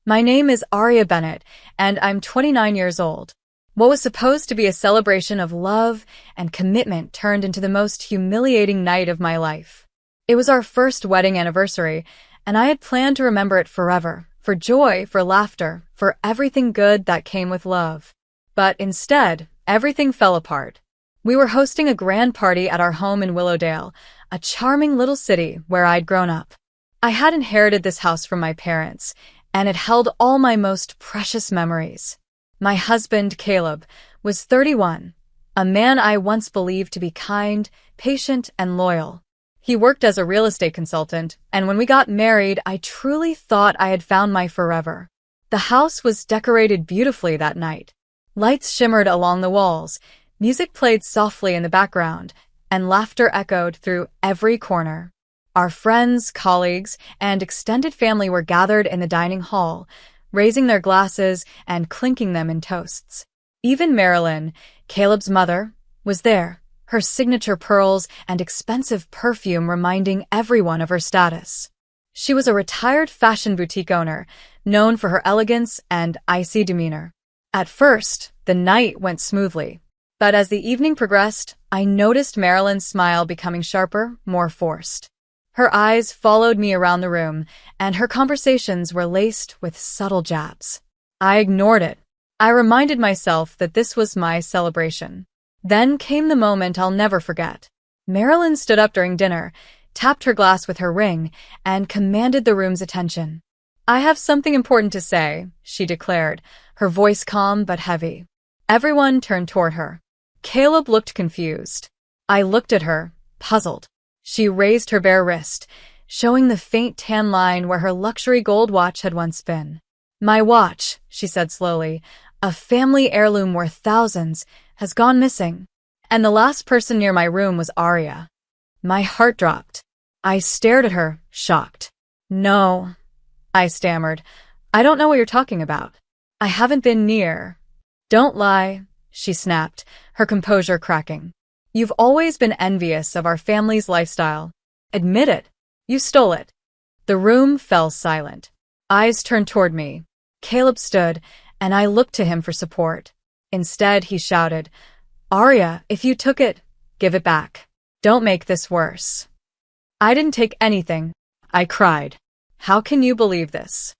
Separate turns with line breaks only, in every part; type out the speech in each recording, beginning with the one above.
My name is Aria Bennett, and I'm 29 years old. What was supposed to be a celebration of love and commitment turned into the most humiliating night of my life. It was our first wedding anniversary, and I had planned to remember it forever, for joy, for laughter, for everything good that came with love. But instead, everything fell apart. We were hosting a grand party at our home in Willowdale, a charming little city where I'd grown up. I had inherited this house from my parents, and it held all my most precious memories. My husband, Caleb, was 31, a man I once believed to be kind, patient, and loyal. He worked as a real estate consultant, and when we got married, I truly thought I had found my forever. The house was decorated beautifully that night. Lights shimmered along the walls, music played softly in the background, and laughter echoed through every corner. Our friends, colleagues, and extended family were gathered in the dining hall, raising their glasses and clinking them in toasts. Even Marilyn, Caleb's mother, was there, her signature pearls and expensive perfume reminding everyone of her status. She was a retired fashion boutique owner, known for her elegance and icy demeanor. At first, the night went smoothly, but as the evening progressed, I noticed Marilyn's smile becoming sharper, more forced. Her eyes followed me around the room, and her conversations were laced with subtle jabs. I ignored it. I reminded myself that this was my celebration. Then came the moment I'll never forget. Marilyn stood up during dinner, tapped her glass with her ring, and commanded the room's attention. "I have something important to say," she declared, her voice calm but heavy. Everyone turned toward her. Caleb looked confused. I looked at her, puzzled. She raised her bare wrist, showing the faint tan line where her luxury gold watch had once been. "My watch," she said slowly, "a family heirloom worth thousands, has gone missing. And the last person near my room was Aria." My heart dropped. I stared at her, shocked. "No," I stammered. "I don't know what you're talking about. I haven't been near." "Don't lie," she snapped, her composure cracking. "You've always been envious of our family's lifestyle. Admit it. You stole it." The room fell silent. Eyes turned toward me. Caleb stood, and I looked to him for support. Instead, he shouted, "Aria, if you took it, give it back. Don't make this worse." "I didn't take anything," I cried. "How can you believe this?"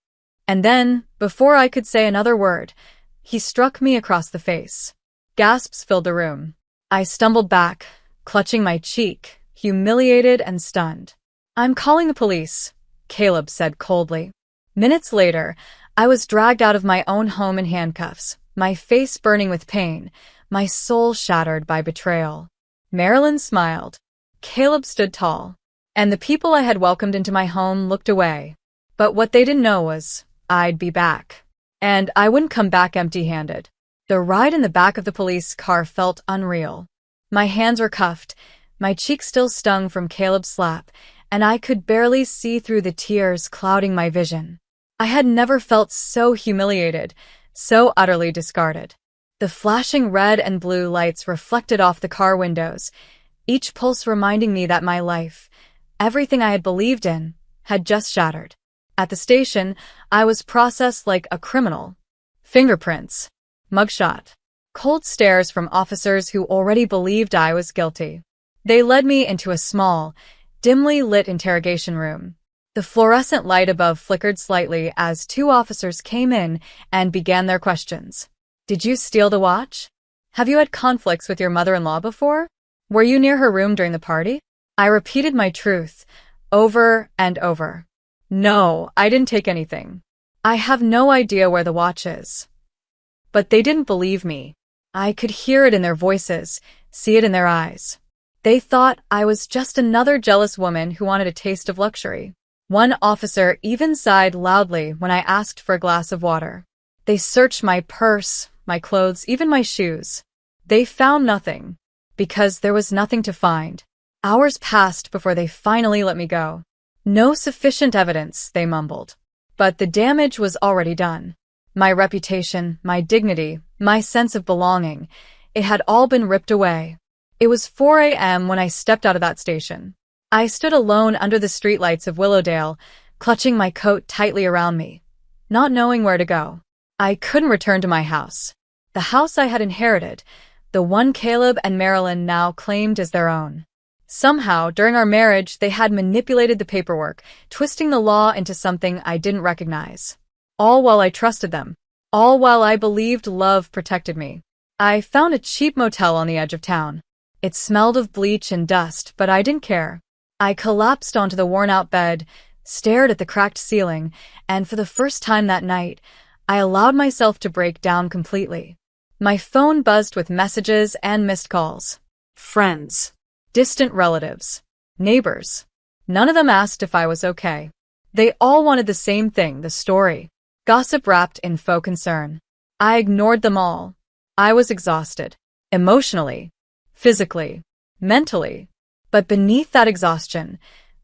And then, before I could say another word, he struck me across the face. Gasps filled the room. I stumbled back, clutching my cheek, humiliated and stunned. "I'm calling the police," Caleb said coldly. Minutes later, I was dragged out of my own home in handcuffs, my face burning with pain, my soul shattered by betrayal. Marilyn smiled. Caleb stood tall, and the people I had welcomed into my home looked away. But what they didn't know was, I'd be back. And I wouldn't come back empty-handed. The ride in the back of the police car felt unreal. My hands were cuffed, my cheeks still stung from Caleb's slap, and I could barely see through the tears clouding my vision. I had never felt so humiliated, so utterly discarded. The flashing red and blue lights reflected off the car windows, each pulse reminding me that my life, everything I had believed in, had just shattered. At the station, I was processed like a criminal. Fingerprints. Mugshot. Cold stares from officers who already believed I was guilty. They led me into a small, dimly lit interrogation room. The fluorescent light above flickered slightly as two officers came in and began their questions. "Did you steal the watch? Have you had conflicts with your mother-in-law before? Were you near her room during the party?" I repeated my truth, over and over. "No, I didn't take anything. I have no idea where the watch is." But they didn't believe me. I could hear it in their voices, see it in their eyes. They thought I was just another jealous woman who wanted a taste of luxury. One officer even sighed loudly when I asked for a glass of water. They searched my purse, my clothes, even my shoes. They found nothing, because there was nothing to find. Hours passed before they finally let me go. "No sufficient evidence," they mumbled. But the damage was already done. My reputation, my dignity, my sense of belonging, it had all been ripped away. It was 4 a.m. when I stepped out of that station. I stood alone under the streetlights of Willowdale, clutching my coat tightly around me. not knowing where to go. I couldn't return to my house. The house I had inherited, the one Caleb and Marilyn now claimed as their own. Somehow, during our marriage, they had manipulated the paperwork, twisting the law into something I didn't recognize. All while I trusted them. All while I believed love protected me. I found a cheap motel on the edge of town. It smelled of bleach and dust, but I didn't care. I collapsed onto the worn-out bed, stared at the cracked ceiling, and for the first time that night, I allowed myself to break down completely. My phone buzzed with messages and missed calls. Friends. Distant relatives. Neighbors. None of them asked if I was okay. They all wanted the same thing, the story. Gossip wrapped in faux concern. I ignored them all. I was exhausted. Emotionally. Physically. Mentally. But beneath that exhaustion,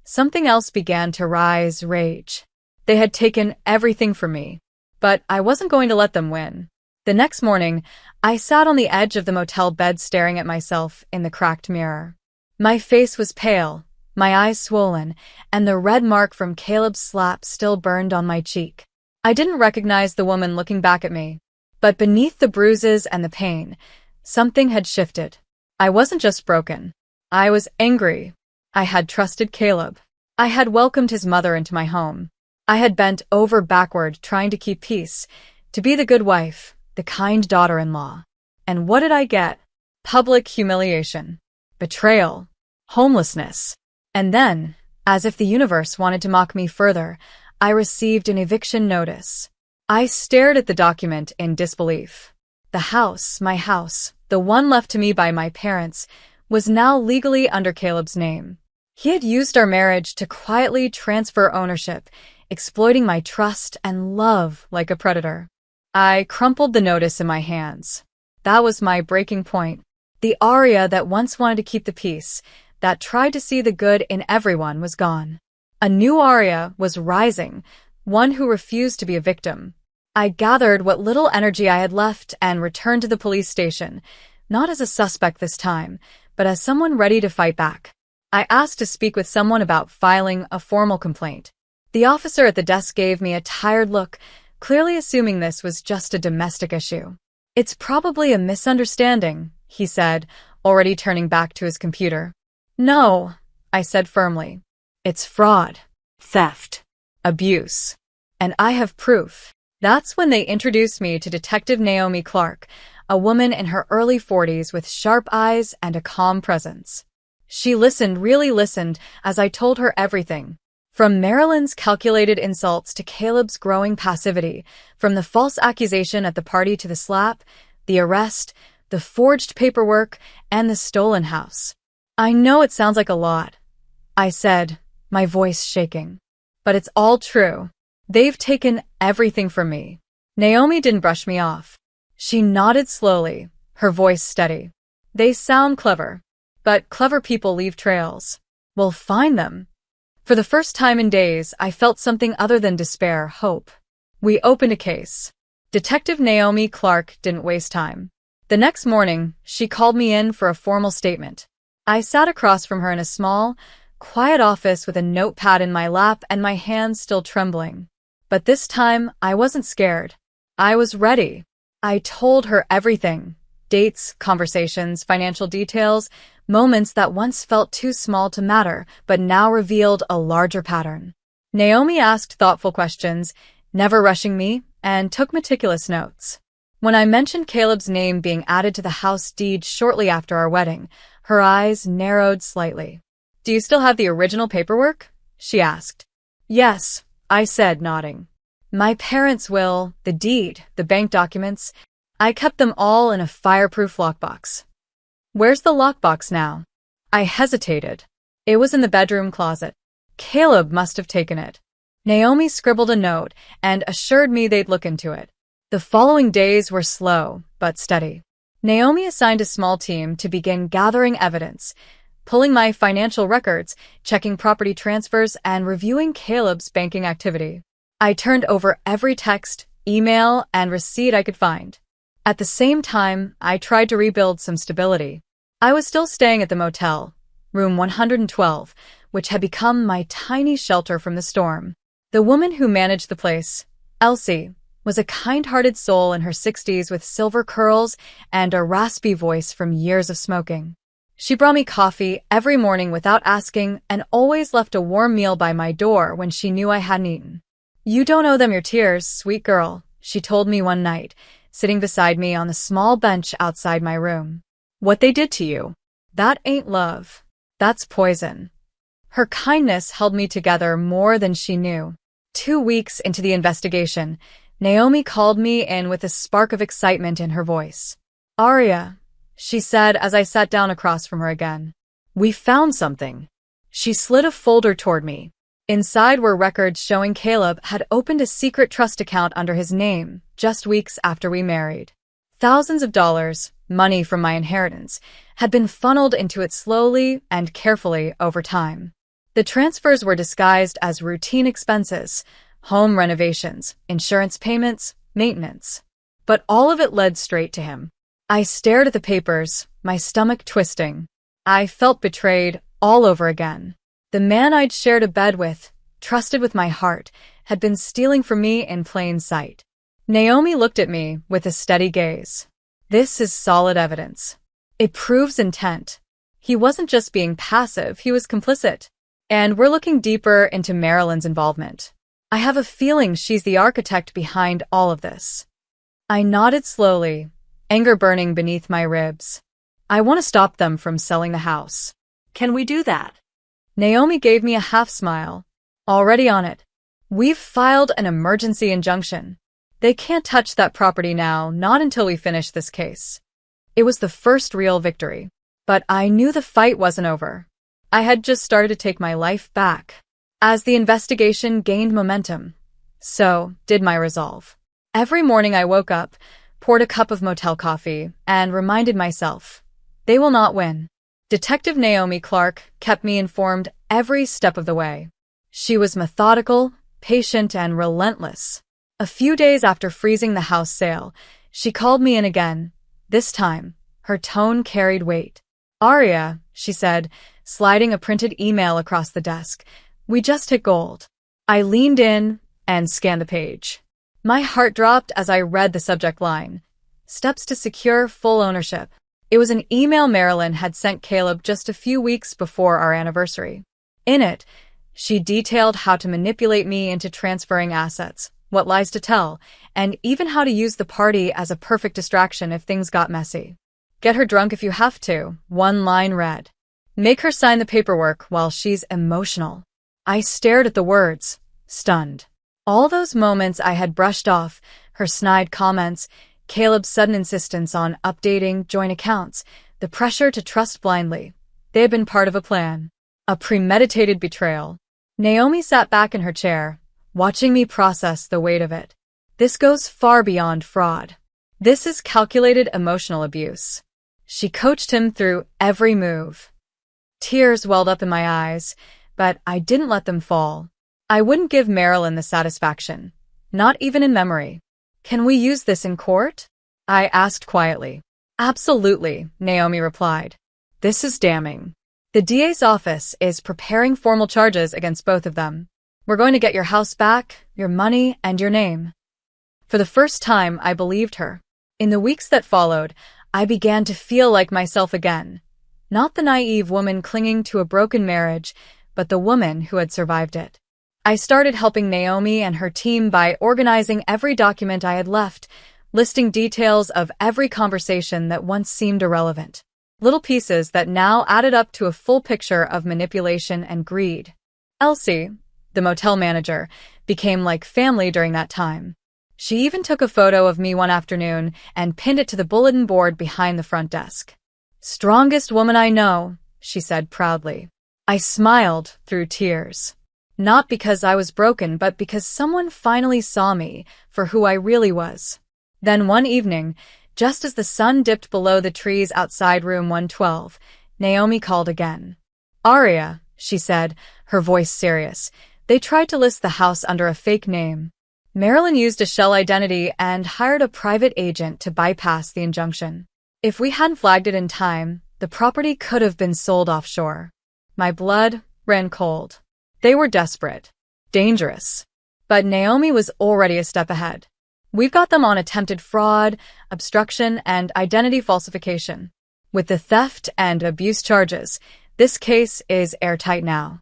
something else began to rise, rage. They had taken everything from me. But I wasn't going to let them win. The next morning, I sat on the edge of the motel bed staring at myself in the cracked mirror. My face was pale, my eyes swollen, and the red mark from Caleb's slap still burned on my cheek. I didn't recognize the woman looking back at me. But beneath the bruises and the pain, something had shifted. I wasn't just broken. I was angry. I had trusted Caleb. I had welcomed his mother into my home. I had bent over backward trying to keep peace, to be the good wife, the kind daughter-in-law. And what did I get? Public humiliation. Betrayal. Homelessness. And then, as if the universe wanted to mock me further, I received an eviction notice. I stared at the document in disbelief. The house, my house, the one left to me by my parents, was now legally under Caleb's name. He had used our marriage to quietly transfer ownership, exploiting my trust and love like a predator. I crumpled the notice in my hands. That was my breaking point. The Arya that once wanted to keep the peace, that tried to see the good in everyone, was gone. A new Arya was rising, one who refused to be a victim. I gathered what little energy I had left and returned to the police station, not as a suspect this time, but as someone ready to fight back. I asked to speak with someone about filing a formal complaint. The officer at the desk gave me a tired look, clearly assuming this was just a domestic issue. "It's probably a misunderstanding," he said, already turning back to his computer. "No," I said firmly. "It's fraud, theft, abuse. And I have proof." That's when they introduced me to Detective Naomi Clark, a woman in her early 40s with sharp eyes and a calm presence. She listened, really listened, as I told her everything. From Marilyn's calculated insults to Caleb's growing passivity, from the false accusation at the party to the slap, the arrest, the forged paperwork, and the stolen house. "I know it sounds like a lot," I said, my voice shaking. "But it's all true. They've taken everything from me." Naomi didn't brush me off. She nodded slowly, her voice steady. "They sound clever. But clever people leave trails. We'll find them." For the first time in days, I felt something other than despair, hope. We opened a case. Detective Naomi Clark didn't waste time. The next morning, she called me in for a formal statement. I sat across from her in a small, quiet office with a notepad in my lap and my hands still trembling. But this time, I wasn't scared. I was ready. I told her everything. Dates, conversations, financial details, moments that once felt too small to matter, but now revealed a larger pattern. Naomi asked thoughtful questions, never rushing me, and took meticulous notes. When I mentioned Caleb's name being added to the house deed shortly after our wedding, her eyes narrowed slightly. "Do you still have the original paperwork?" she asked. "Yes," I said, nodding. "My parents' will, the deed, the bank documents, I kept them all in a fireproof lockbox." "Where's the lockbox now?" I hesitated. "It was in the bedroom closet. Caleb must have taken it." Naomi scribbled a note and assured me they'd look into it. The following days were slow, but steady. Naomi assigned a small team to begin gathering evidence, pulling my financial records, checking property transfers, and reviewing Caleb's banking activity. I turned over every text, email, and receipt I could find. At the same time, I tried to rebuild some stability. I was still staying at the motel, room 112, which had become my tiny shelter from the storm. The woman who managed the place, Elsie was a kind-hearted soul in her 60s with silver curls and a raspy voice from years of smoking. She brought me coffee every morning without asking and always left a warm meal by my door when she knew I hadn't eaten. "You don't owe them your tears, sweet girl," she told me one night, sitting beside me on the small bench outside my room. "What they did to you, that ain't love. That's poison." Her kindness held me together more than she knew. 2 weeks into the investigation, Naomi called me in with a spark of excitement in her voice. "Aria," she said as I sat down across from her again, "we found something." She slid a folder toward me. Inside were records showing Caleb had opened a secret trust account under his name just weeks after we married. Thousands of dollars, money from my inheritance, had been funneled into it slowly and carefully over time. The transfers were disguised as routine expenses, home renovations, insurance payments, maintenance. But all of it led straight to him. I stared at the papers, my stomach twisting. I felt betrayed all over again. The man I'd shared a bed with, trusted with my heart, had been stealing from me in plain sight. Naomi looked at me with a steady gaze. "This is solid evidence. It proves intent. He wasn't just being passive, he was complicit. And we're looking deeper into Marilyn's involvement. I have a feeling she's the architect behind all of this." I nodded slowly, anger burning beneath my ribs. "I want to stop them from selling the house." "Can we do that?" Naomi gave me a half-smile. "Already on it. We've filed an emergency injunction. They can't touch that property now, not until we finish this case." It was the first real victory. But I knew the fight wasn't over. I had just started to take my life back. As the investigation gained momentum, so did my resolve. Every morning I woke up, poured a cup of motel coffee, and reminded myself, they will not win. Detective Naomi Clark kept me informed every step of the way. She was methodical, patient, and relentless. A few days after freezing the house sale, she called me in again. This time, her tone carried weight. "Aria," she said, sliding a printed email across the desk, "we just hit gold." I leaned in and scanned the page. My heart dropped as I read the subject line. Steps to secure full ownership. It was an email Marilyn had sent Caleb just a few weeks before our anniversary. In it, she detailed how to manipulate me into transferring assets, what lies to tell, and even how to use the party as a perfect distraction if things got messy. "Get her drunk if you have to," one line read. "Make her sign the paperwork while she's emotional." I stared at the words, stunned. All those moments I had brushed off, her snide comments, Caleb's sudden insistence on updating joint accounts, the pressure to trust blindly. They had been part of a plan. A premeditated betrayal. Naomi sat back in her chair, watching me process the weight of it. "This goes far beyond fraud. This is calculated emotional abuse." She coached him through every move. Tears welled up in my eyes, but I didn't let them fall. I wouldn't give Marilyn the satisfaction, not even in memory. "Can we use this in court?" I asked quietly. "Absolutely," Naomi replied. "This is damning. The DA's office is preparing formal charges against both of them. We're going to get your house back, your money, and your name." For the first time, I believed her. In the weeks that followed, I began to feel like myself again. Not the naive woman clinging to a broken marriage, but the woman who had survived it. I started helping Naomi and her team by organizing every document I had left, listing details of every conversation that once seemed irrelevant. Little pieces that now added up to a full picture of manipulation and greed. Elsie, the motel manager, became like family during that time. She even took a photo of me one afternoon and pinned it to the bulletin board behind the front desk. "Strongest woman I know," she said proudly. I smiled through tears. Not because I was broken, but because someone finally saw me for who I really was. Then one evening, just as the sun dipped below the trees outside room 112, Naomi called again. "Aria," she said, her voice serious. "They tried to list the house under a fake name. Marilyn used a shell identity and hired a private agent to bypass the injunction. If we hadn't flagged it in time, the property could have been sold offshore." My blood ran cold. They were desperate, dangerous. But Naomi was already a step ahead. We've got them on attempted fraud, obstruction, and identity falsification. With the theft and abuse charges, this case is airtight now.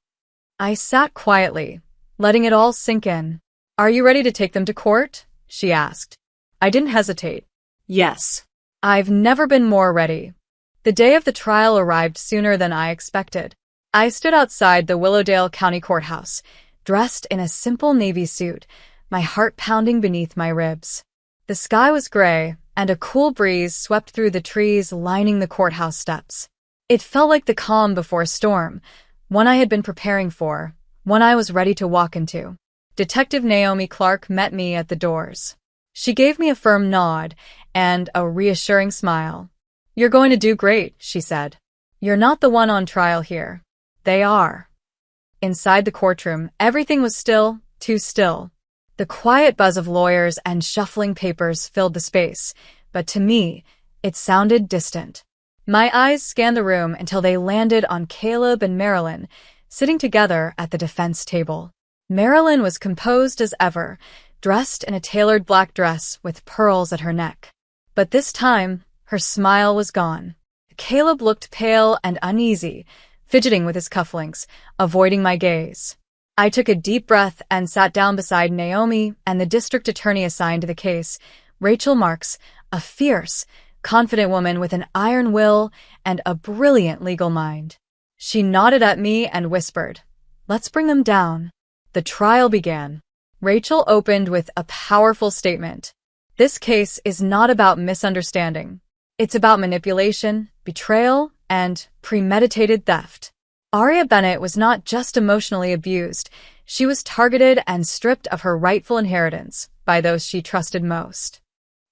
I sat quietly, letting it all sink in. "Are you ready to take them to court?" she asked. I didn't hesitate. "Yes." I've never been more ready. The day of the trial arrived sooner than I expected. I stood outside the Willowdale County Courthouse, dressed in a simple navy suit, my heart pounding beneath my ribs. The sky was gray, and a cool breeze swept through the trees lining the courthouse steps. It felt like the calm before a storm, one I had been preparing for, one I was ready to walk into. Detective Naomi Clark met me at the doors. She gave me a firm nod and a reassuring smile. "You're going to do great," she said. "You're not the one on trial here. They are." Inside the courtroom, everything was still, too still. The quiet buzz of lawyers and shuffling papers filled the space, but to me, it sounded distant. My eyes scanned the room until they landed on Caleb and Marilyn, sitting together at the defense table. Marilyn was composed as ever, dressed in a tailored black dress with pearls at her neck. But this time, her smile was gone. Caleb looked pale and uneasy, fidgeting with his cufflinks, avoiding my gaze. I took a deep breath and sat down beside Naomi and the district attorney assigned to the case, Rachel Marks, a fierce, confident woman with an iron will and a brilliant legal mind. She nodded at me and whispered, "Let's bring them down." The trial began. Rachel opened with a powerful statement. "This case is not about misunderstanding. It's about manipulation, betrayal, and premeditated theft." Aria Bennett was not just emotionally abused, she was targeted and stripped of her rightful inheritance by those she trusted most.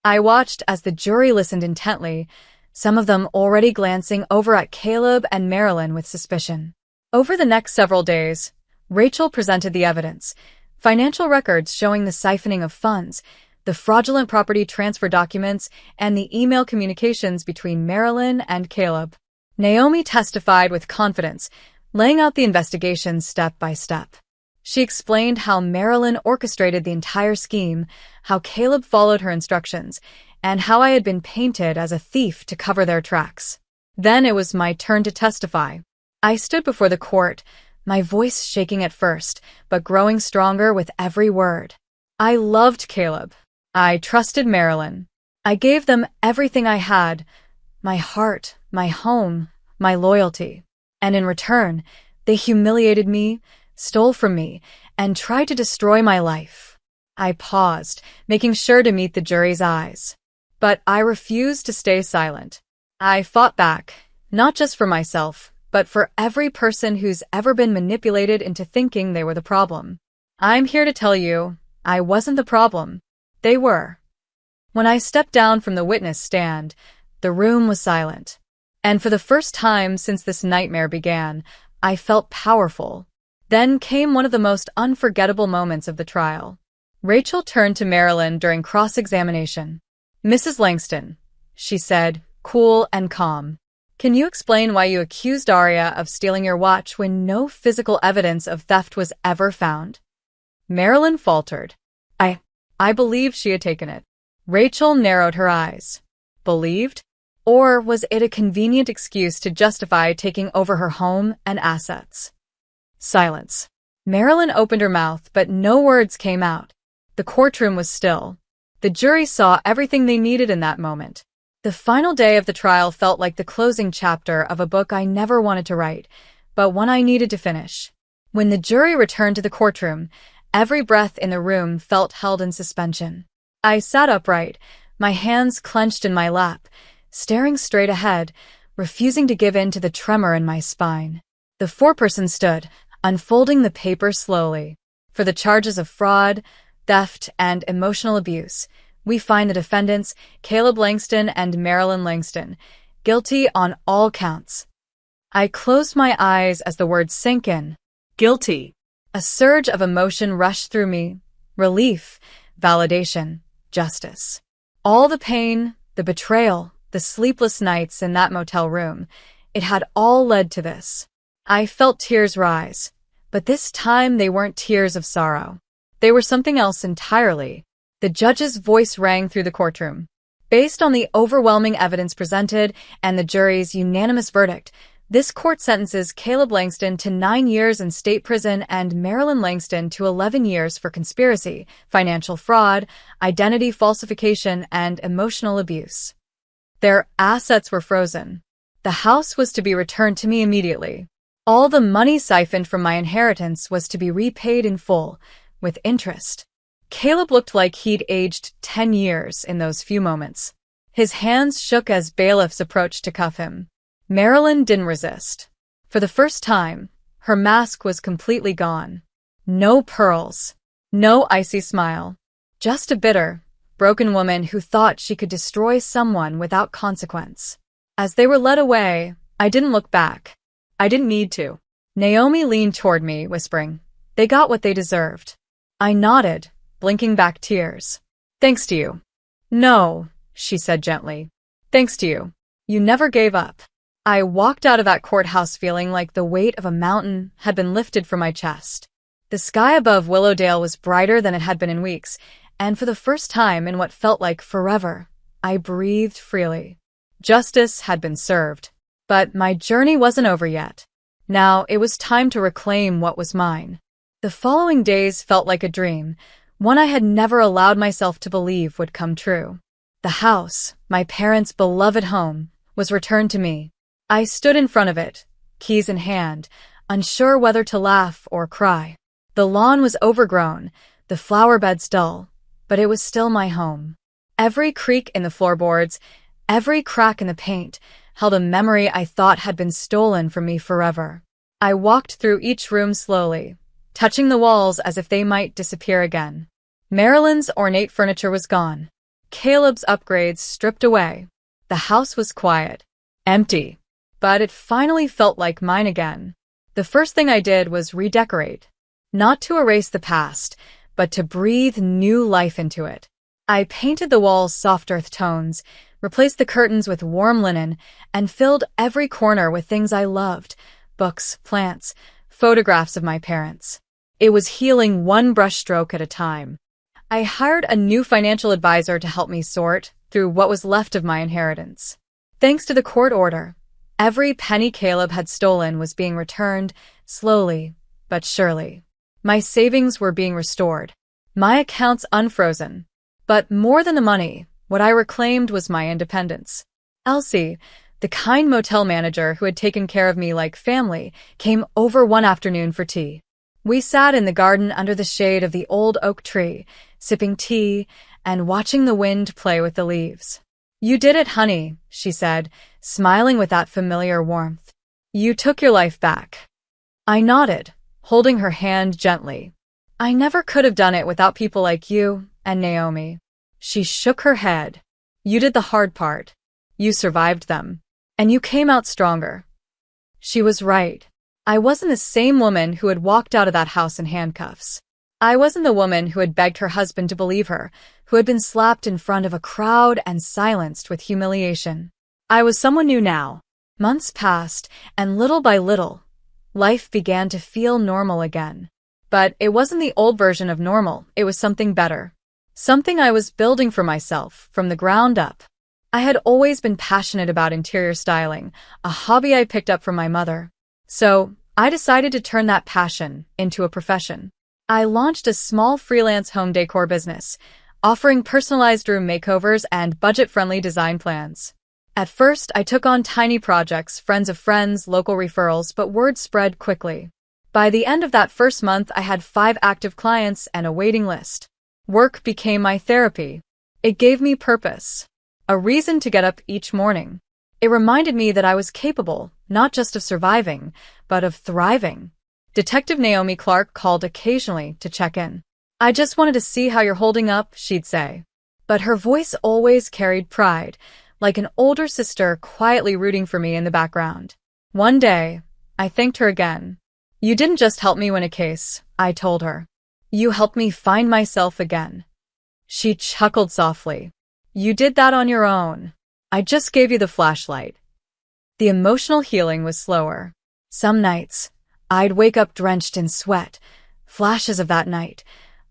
I watched as the jury listened intently, some of them already glancing over at Caleb and Marilyn with suspicion. Over the next several days, Rachel presented the evidence, financial records showing the siphoning of funds, the fraudulent property transfer documents, and the email communications between Marilyn and Caleb. Naomi testified with confidence, laying out the investigation step by step. She explained how Marilyn orchestrated the entire scheme, how Caleb followed her instructions, and how I had been painted as a thief to cover their tracks. Then it was my turn to testify. I stood before the court, my voice shaking at first, but growing stronger with every word. I loved Caleb. I trusted Marilyn. I gave them everything I had, my heart, my home, my loyalty. And in return, they humiliated me, stole from me, and tried to destroy my life. I paused, making sure to meet the jury's eyes. But I refused to stay silent. I fought back, not just for myself, but for every person who's ever been manipulated into thinking they were the problem. I'm here to tell you, I wasn't the problem. They were. When I stepped down from the witness stand, the room was silent. And for the first time since this nightmare began, I felt powerful. Then came one of the most unforgettable moments of the trial. Rachel turned to Marilyn during cross-examination. "Mrs. Langston," she said, cool and calm, "can you explain why you accused Aria of stealing your watch when no physical evidence of theft was ever found?" Marilyn faltered. I believed she had taken it. Rachel narrowed her eyes. Believed? Or was it a convenient excuse to justify taking over her home and assets? Silence. Marilyn opened her mouth, but no words came out. The courtroom was still. The jury saw everything they needed in that moment. The final day of the trial felt like the closing chapter of a book I never wanted to write, but one I needed to finish. When the jury returned to the courtroom, every breath in the room felt held in suspension. I sat upright, my hands clenched in my lap, staring straight ahead, refusing to give in to the tremor in my spine. The foreperson stood, unfolding the paper slowly. For the charges of fraud, theft, and emotional abuse, we find the defendants, Caleb Langston and Marilyn Langston, guilty on all counts. I closed my eyes as the words sank in. Guilty. A surge of emotion rushed through me. Relief, validation, justice. All the pain, the betrayal, the sleepless nights in that motel room, it had all led to this. I felt tears rise, but this time they weren't tears of sorrow. They were something else entirely. The judge's voice rang through the courtroom. Based on the overwhelming evidence presented and the jury's unanimous verdict, this court sentences Caleb Langston to 9 years in state prison and Marilyn Langston to 11 years for conspiracy, financial fraud, identity falsification, and emotional abuse. Their assets were frozen. The house was to be returned to me immediately. All the money siphoned from my inheritance was to be repaid in full, with interest. Caleb looked like he'd aged 10 years in those few moments. His hands shook as bailiffs approached to cuff him. Marilyn didn't resist. For the first time, her mask was completely gone. No pearls. No icy smile. Just a bitter, broken woman who thought she could destroy someone without consequence. As they were led away, I didn't look back. I didn't need to. Naomi leaned toward me, whispering, "They got what they deserved." I nodded, blinking back tears. "Thanks to you." "No," she said gently. "Thanks to you. You never gave up." I walked out of that courthouse feeling like the weight of a mountain had been lifted from my chest. The sky above Willowdale was brighter than it had been in weeks, and for the first time in what felt like forever, I breathed freely. Justice had been served. But my journey wasn't over yet. Now it was time to reclaim what was mine. The following days felt like a dream, one I had never allowed myself to believe would come true. The house, my parents' beloved home, was returned to me. I stood in front of it, keys in hand, unsure whether to laugh or cry. The lawn was overgrown, the flower beds dull, but it was still my home. Every creak in the floorboards, every crack in the paint, held a memory I thought had been stolen from me forever. I walked through each room slowly, touching the walls as if they might disappear again. Marilyn's ornate furniture was gone. Caleb's upgrades stripped away. The house was quiet, empty, but it finally felt like mine again. The first thing I did was redecorate. Not to erase the past, but to breathe new life into it. I painted the walls soft earth tones, replaced the curtains with warm linen, and filled every corner with things I loved: books, plants, photographs of my parents. It was healing one brushstroke at a time. I hired a new financial advisor to help me sort through what was left of my inheritance. Thanks to the court order, every penny Caleb had stolen was being returned, slowly but surely. My savings were being restored, my accounts unfrozen. But more than the money, what I reclaimed was my independence. Elsie, the kind motel manager who had taken care of me like family, came over one afternoon for tea. We sat in the garden under the shade of the old oak tree, sipping tea and watching the wind play with the leaves. "You did it, honey," she said, smiling with that familiar warmth. "You took your life back." I nodded, holding her hand gently. "I never could have done it without people like you and Naomi." She shook her head. "You did the hard part. You survived them. And you came out stronger." She was right. I wasn't the same woman who had walked out of that house in handcuffs. I wasn't the woman who had begged her husband to believe her, who had been slapped in front of a crowd and silenced with humiliation. I was someone new now. Months passed, and little by little, life began to feel normal again. But it wasn't the old version of normal, it was something better. Something I was building for myself from the ground up. I had always been passionate about interior styling, a hobby I picked up from my mother. So, I decided to turn that passion into a profession. I launched a small freelance home decor business, offering personalized room makeovers and budget-friendly design plans. At first, I took on tiny projects, friends of friends, local referrals, but word spread quickly. By the end of that first month, I had 5 active clients and a waiting list. Work became my therapy. It gave me purpose, a reason to get up each morning. It reminded me that I was capable, not just of surviving, but of thriving. Detective Naomi Clark called occasionally to check in. "I just wanted to see how you're holding up," she'd say. But her voice always carried pride, like an older sister quietly rooting for me in the background. One day, I thanked her again. "You didn't just help me win a case," I told her. "You helped me find myself again." She chuckled softly. "You did that on your own. I just gave you the flashlight." The emotional healing was slower. Some nights, I'd wake up drenched in sweat, flashes of that night,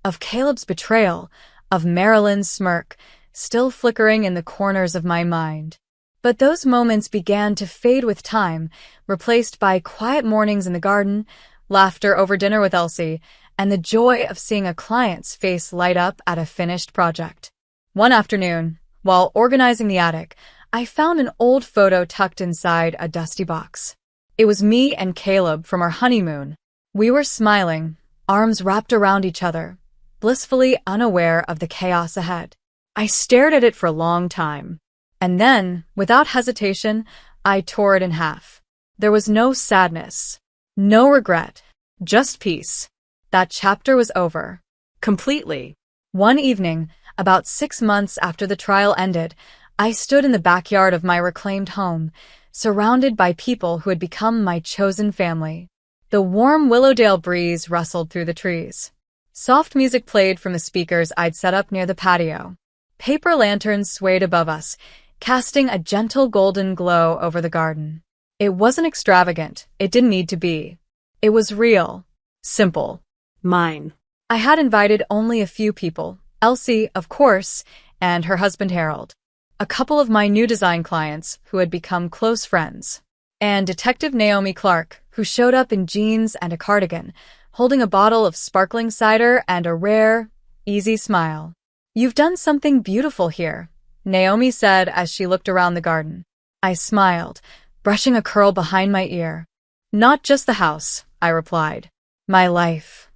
of Caleb's betrayal, of Marilyn's smirk, still flickering in the corners of my mind. But those moments began to fade with time, replaced by quiet mornings in the garden, laughter over dinner with Elsie, and the joy of seeing a client's face light up at a finished project. One afternoon, while organizing the attic, I found an old photo tucked inside a dusty box. It was me and Caleb from our honeymoon. We were smiling, arms wrapped around each other, blissfully unaware of the chaos ahead. I stared at it for a long time. And then, without hesitation, I tore it in half. There was no sadness, no regret, just peace. That chapter was over. Completely. One evening, about 6 months after the trial ended, I stood in the backyard of my reclaimed home, surrounded by people who had become my chosen family. The warm Willowdale breeze rustled through the trees. Soft music played from the speakers I'd set up near the patio. Paper lanterns swayed above us, casting a gentle golden glow over the garden. It wasn't extravagant. It didn't need to be. It was real. Simple. Mine. I had invited only a few people. Elsie, of course, and her husband Harold. A couple of my new design clients who had become close friends. And Detective Naomi Clark, who showed up in jeans and a cardigan, holding a bottle of sparkling cider and a rare, easy smile. "You've done something beautiful here," Naomi said as she looked around the garden. I smiled, brushing a curl behind my ear. "Not just the house," I replied. "My life."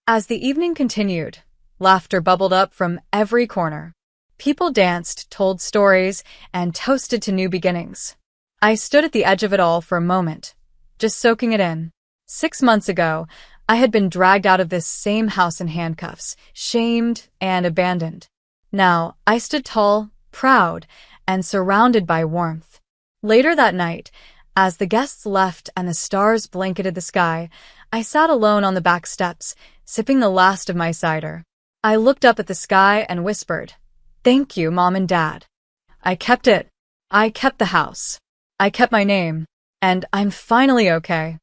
As the evening continued, laughter bubbled up from every corner. People danced, told stories, and toasted to new beginnings. I stood at the edge of it all for a moment, just soaking it in. 6 months ago, I had been dragged out of this same house in handcuffs, shamed and abandoned. Now, I stood tall, proud, and surrounded by warmth. Later that night, as the guests left and the stars blanketed the sky, I sat alone on the back steps, sipping the last of my cider. I looked up at the sky and whispered, "Thank you, Mom and Dad." I kept it. I kept the house. I kept my name. And I'm finally okay.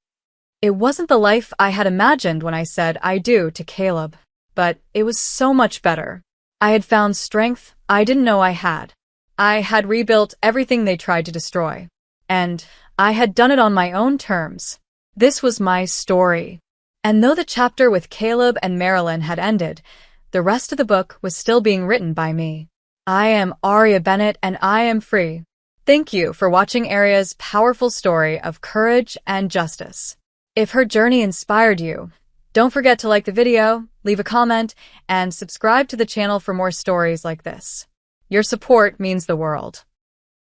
It wasn't the life I had imagined when I said I do to Caleb, but it was so much better. I had found strength I didn't know I had. I had rebuilt everything they tried to destroy. And I had done it on my own terms. This was my story. And though the chapter with Caleb and Marilyn had ended, the rest of the book was still being written by me. I am Aria Bennett and I am free. Thank you for watching Aria's powerful story of courage and justice. If her journey inspired you, don't forget to like the video, leave a comment, and subscribe to the channel for more stories like this. Your support means the world.